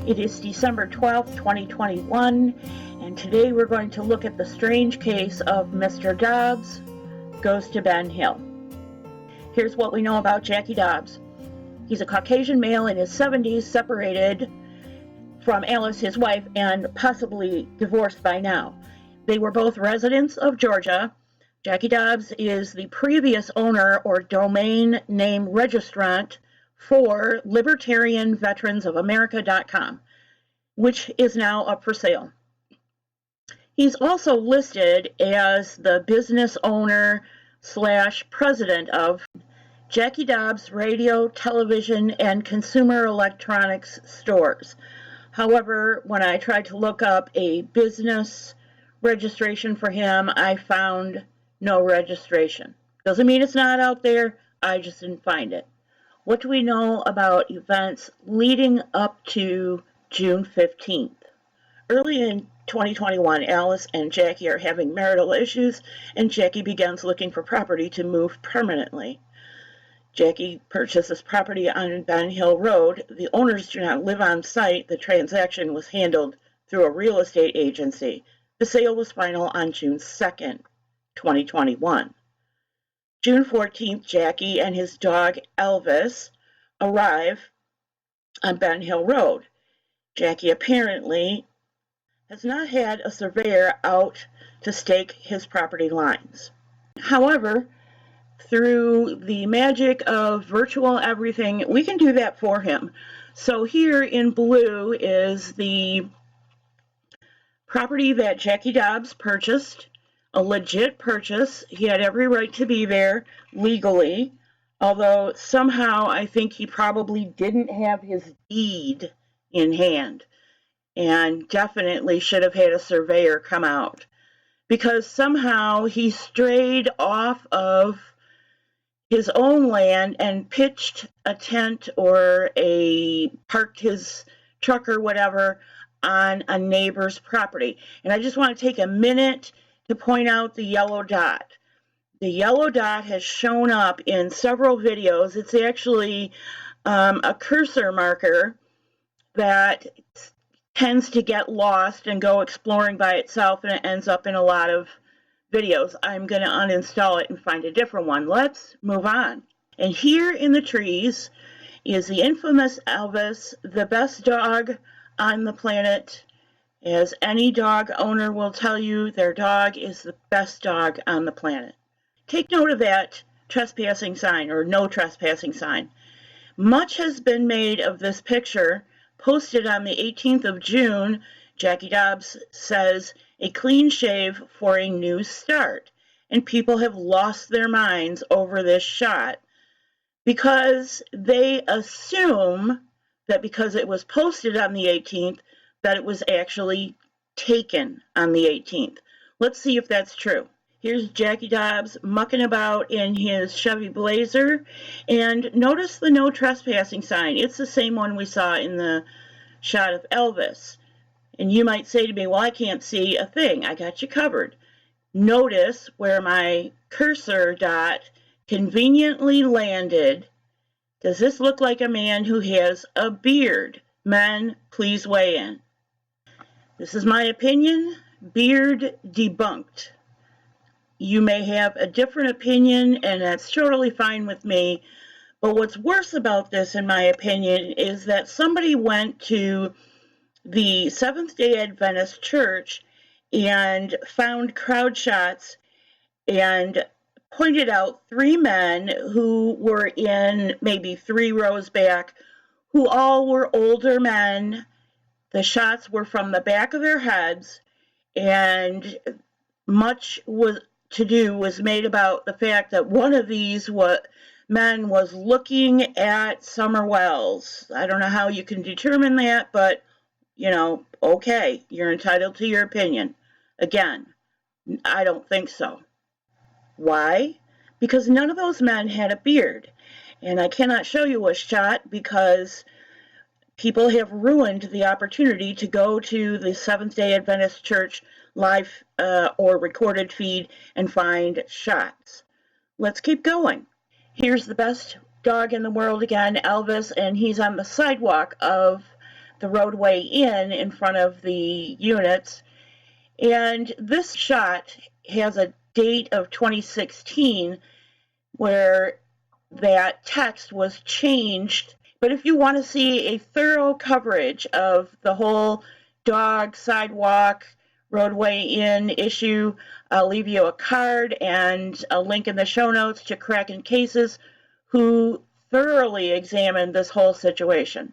It is December 12th, 2021, and today we're going to look at the strange case of Mr. Dobbs goes to Ben Hill. Here's what we know about Jackie Dobbs. He's a Caucasian male in his 70s, separated from Alice, his wife, and possibly divorced by now. They were both residents of Georgia. Jackie Dobbs is the previous owner or domain name registrant for libertarianveteransofamerica.com, which is now up for sale. He's also listed as the business owner / president of Jackie Dobbs Radio, Television, and Consumer Electronics Stores. However, when I tried to look up a business registration for him, I found no registration. Doesn't mean it's not out there, I just didn't find it. What do we know about events leading up to June 15th? Early in 2021, Alice and Jackie are having marital issues, and Jackie begins looking for property to move permanently. Jackie purchases property on Ben Hill Road. The owners do not live on site. The transaction was handled through a real estate agency. The sale was final on June 2nd, 2021. June 14th, Jackie and his dog Elvis arrive on Ben Hill Road. Jackie apparently has not had a surveyor out to stake his property lines. However, through the magic of virtual everything, we can do that for him. So here in blue is the property that Jackie Dobbs purchased, a legit purchase. He had every right to be there legally, although somehow I think he probably didn't have his deed in hand and definitely should have had a surveyor come out, because somehow he strayed off of his own land and pitched a tent or parked his truck or whatever on a neighbor's property. And I just want to take a minute to point out the yellow dot. The yellow dot has shown up in several videos. It's actually a cursor marker that tends to get lost and go exploring by itself, and it ends up in a lot of videos. I'm going to uninstall it and find a different one. Let's move on. And here in the trees is the infamous Elvis, the best dog on the planet. As any dog owner will tell you, their dog is the best dog on the planet. Take note of that trespassing sign, or no trespassing sign. Much has been made of this picture posted on the 18th of June. Jackie Dobbs says, "A clean shave for a new start." And people have lost their minds over this shot because they assume that because it was posted on the 18th, that it was actually taken on the 18th. Let's see if that's true. Here's Jackie Dobbs mucking about in his Chevy Blazer, and notice the no trespassing sign. It's the same one we saw in the shot of Elvis. And you might say to me, well, I can't see a thing. I got you covered. Notice where my cursor dot conveniently landed. Does this look like a man who has a beard? Men, please weigh in. This is my opinion. Beard debunked. You may have a different opinion, and that's totally fine with me. But what's worse about this, in my opinion, is that somebody went to the Seventh-day Adventist Church and found crowd shots and pointed out 3 men who were in maybe 3 rows back, who all were older men. The shots were from the back of their heads, and much was made about the fact that one of these men was looking at Summer Wells. I don't know how you can determine that, but okay, you're entitled to your opinion. Again, I don't think so. Why? Because none of those men had a beard. And I cannot show you a shot because people have ruined the opportunity to go to the Seventh-day Adventist Church live or recorded feed and find shots. Let's keep going. Here's the best dog in the world again, Elvis, and he's on the sidewalk of the Roadway Inn in front of the units. And this shot has a date of 2016 where that text was changed. But if you want to see a thorough coverage of the whole dog, sidewalk, Roadway Inn issue, I'll leave you a card and a link in the show notes to Crackin Cases, who thoroughly examined this whole situation.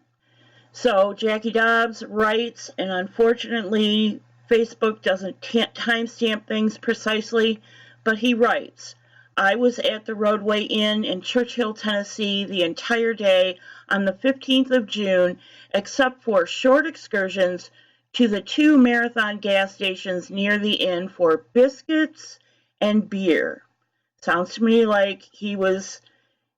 So Jackie Dobbs writes, and unfortunately Facebook doesn't timestamp things precisely, but he writes, I was at the Roadway Inn in Churchill, Tennessee the entire day on the 15th of June, except for short excursions to the 2 Marathon gas stations near the inn for biscuits and beer. Sounds to me like he was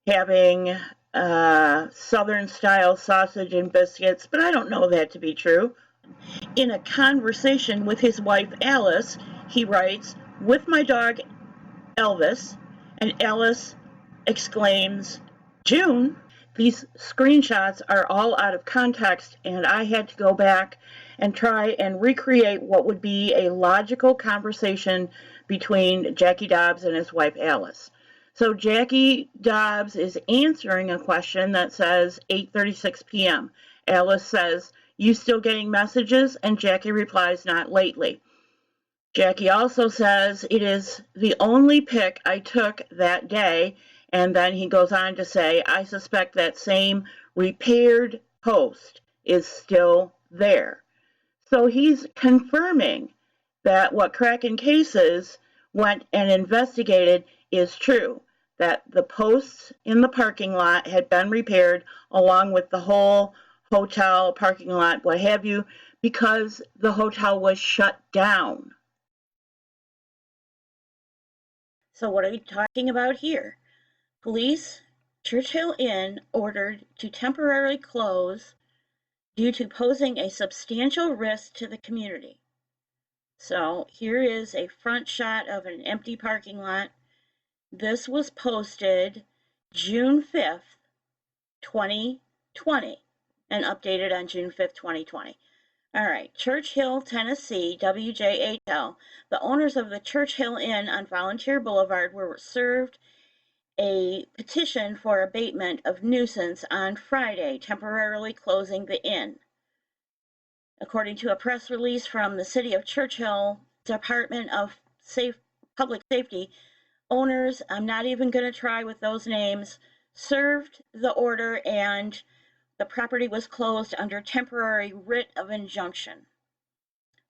having Southern-style sausage and biscuits, but I don't know that to be true. In a conversation with his wife Alice, he writes, with my dog Elvis, and Alice exclaims, June? These screenshots are all out of context, and I had to go back and try and recreate what would be a logical conversation between Jackie Dobbs and his wife Alice. So Jackie Dobbs is answering a question that says 8:36 p.m. Alice says, you still getting messages? And Jackie replies, not lately. Jackie also says, it is the only pic I took that day, and then he goes on to say, I suspect that same repaired post is still there. So he's confirming that what Crackin Cases went and investigated is true, that the posts in the parking lot had been repaired along with the whole hotel parking lot, what have you, because the hotel was shut down. So what are we talking about here? Police, Churchill Inn ordered to temporarily close due to posing a substantial risk to the community. So here is a front shot of an empty parking lot. This was posted June 5th, 2020, and updated on June 5th, 2020. All right, Churchill, Tennessee, WJHL. The owners of the Churchill Inn on Volunteer Boulevard were served a petition for abatement of nuisance on Friday, temporarily closing the inn. According to a press release from the City of Churchill Department of Public Safety, owners, I'm not even going to try with those names, served the order and the property was closed under temporary writ of injunction.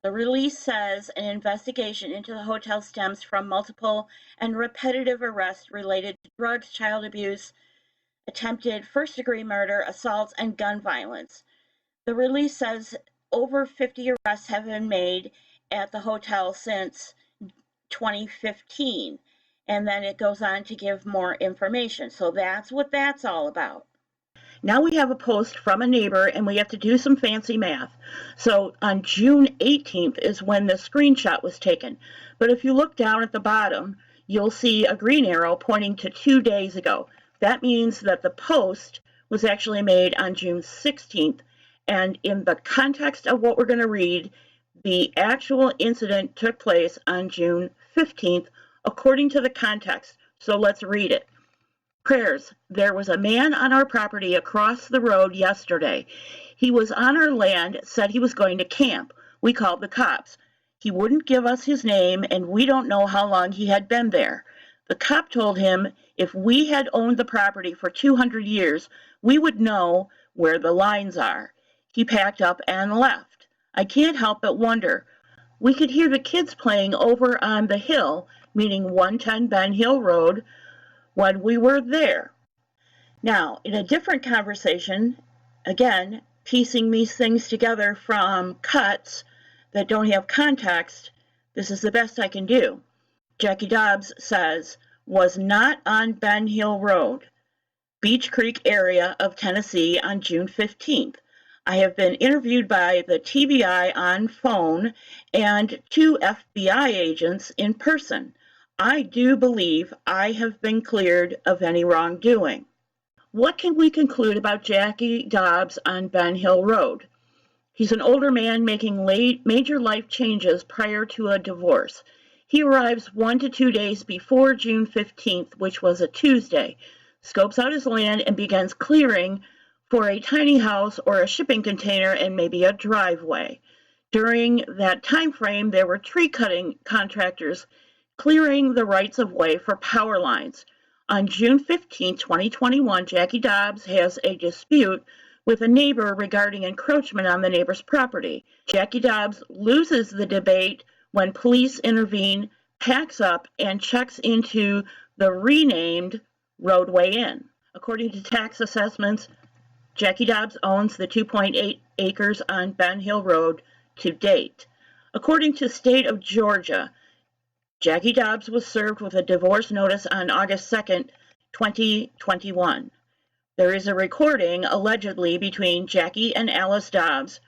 The release says an investigation into the hotel stems from multiple and repetitive arrests related to drugs, child abuse, attempted first-degree murder, assaults, and gun violence. The release says over 50 arrests have been made at the hotel since 2015, and then it goes on to give more information. So that's what that's all about. Now we have a post from a neighbor and we have to do some fancy math. So on June 18th is when the screenshot was taken. But if you look down at the bottom, you'll see a green arrow pointing to 2 days ago. That means that the post was actually made on June 16th. And in the context of what we're going to read, the actual incident took place on June 15th, according to the context. So let's read it. Prayers. There was a man on our property across the road yesterday. He was on our land, said he was going to camp. We called the cops. He wouldn't give us his name, and we don't know how long he had been there. The cop told him if we had owned the property for 200 years, we would know where the lines are. He packed up and left. I can't help but wonder. We could hear the kids playing over on the hill, meaning 110 Ben Hill Road, when we were there. Now, in a different conversation, again, piecing these things together from cuts that don't have context, this is the best I can do. Jackie Dobbs says, was not on Ben Hill Road, Beach Creek area of Tennessee on June 15th. I have been interviewed by the TBI on phone and 2 FBI agents in person. I do believe I have been cleared of any wrongdoing. What can we conclude about Jackie Dobbs on Ben Hill Road? He's an older man making major life changes prior to a divorce. He arrives 1 to 2 days before June 15th, which was a Tuesday, scopes out his land and begins clearing for a tiny house or a shipping container and maybe a driveway. During that time frame, there were tree cutting contractors clearing the rights of way for power lines. On June 15, 2021, Jackie Dobbs has a dispute with a neighbor regarding encroachment on the neighbor's property. Jackie Dobbs loses the debate when police intervene, packs up, and checks into the renamed Roadway Inn. According to tax assessments, Jackie Dobbs owns the 2.8 acres on Ben Hill Road to date. According to State of Georgia, Jackie Dobbs was served with a divorce notice on August 2nd, 2021. There is a recording, allegedly, between Jackie and Alice Dobbs,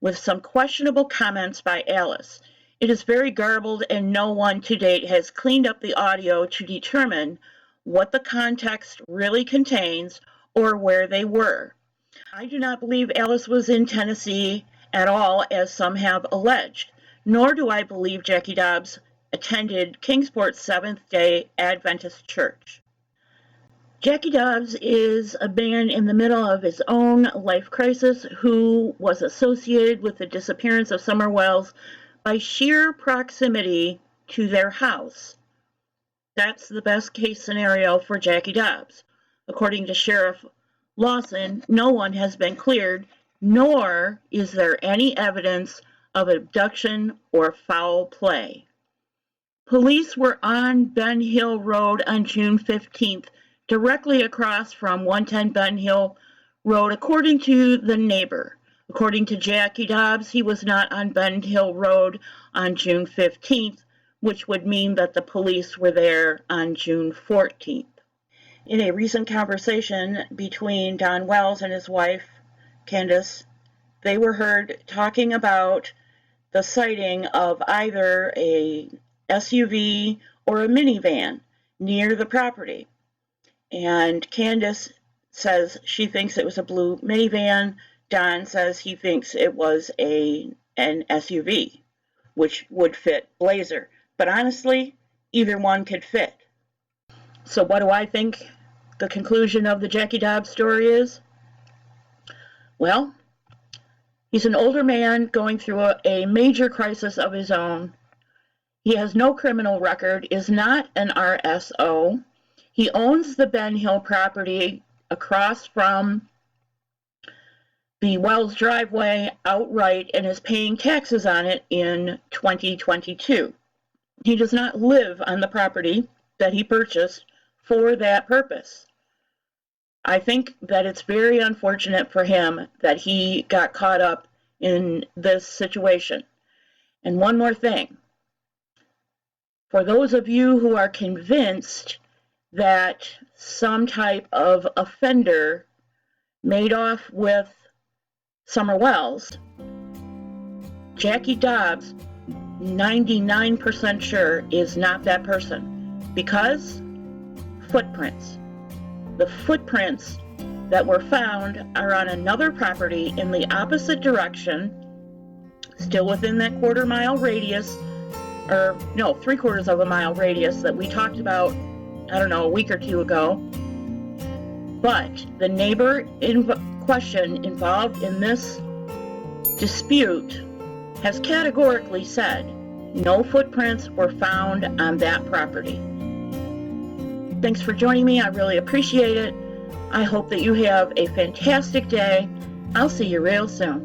with some questionable comments by Alice. It is very garbled, and no one to date has cleaned up the audio to determine what the context really contains or where they were. I do not believe Alice was in Tennessee at all, as some have alleged, nor do I believe Jackie Dobbs attended Kingsport Seventh-day Adventist Church. Jackie Dobbs is a man in the middle of his own life crisis who was associated with the disappearance of Summer Wells by sheer proximity to their house. That's the best case scenario for Jackie Dobbs. According to Sheriff Lawson, no one has been cleared, nor is there any evidence of abduction or foul play. Police were on Ben Hill Road on June 15th, directly across from 110 Ben Hill Road, according to the neighbor. According to Jackie Dobbs, he was not on Ben Hill Road on June 15th, which would mean that the police were there on June 14th. In a recent conversation between Don Wells and his wife, Candace, they were heard talking about the sighting of either a SUV or a minivan near the property. And Candace says she thinks it was a blue minivan. Don says he thinks it was an SUV, which would fit Blazer. But honestly, either one could fit. So what do I think the conclusion of the Jackie Dobbs story is? Well, he's an older man going through a major crisis of his own. He has no criminal record, is not an RSO. He owns the Ben Hill property across from the Wells driveway outright and is paying taxes on it in 2022. He does not live on the property that he purchased for that purpose. I think that it's very unfortunate for him that he got caught up in this situation. And one more thing. For those of you who are convinced that some type of offender made off with Summer Wells, Jackie Dobbs, 99% sure, is not that person. Because footprints. The footprints that were found are on another property in the opposite direction, still within that quarter-mile radius, or no, 3/4 of a mile radius that we talked about, I don't know, a week or two ago. But the neighbor in question involved in this dispute has categorically said no footprints were found on that property. Thanks for joining me. I really appreciate it. I hope that you have a fantastic day. I'll see you real soon.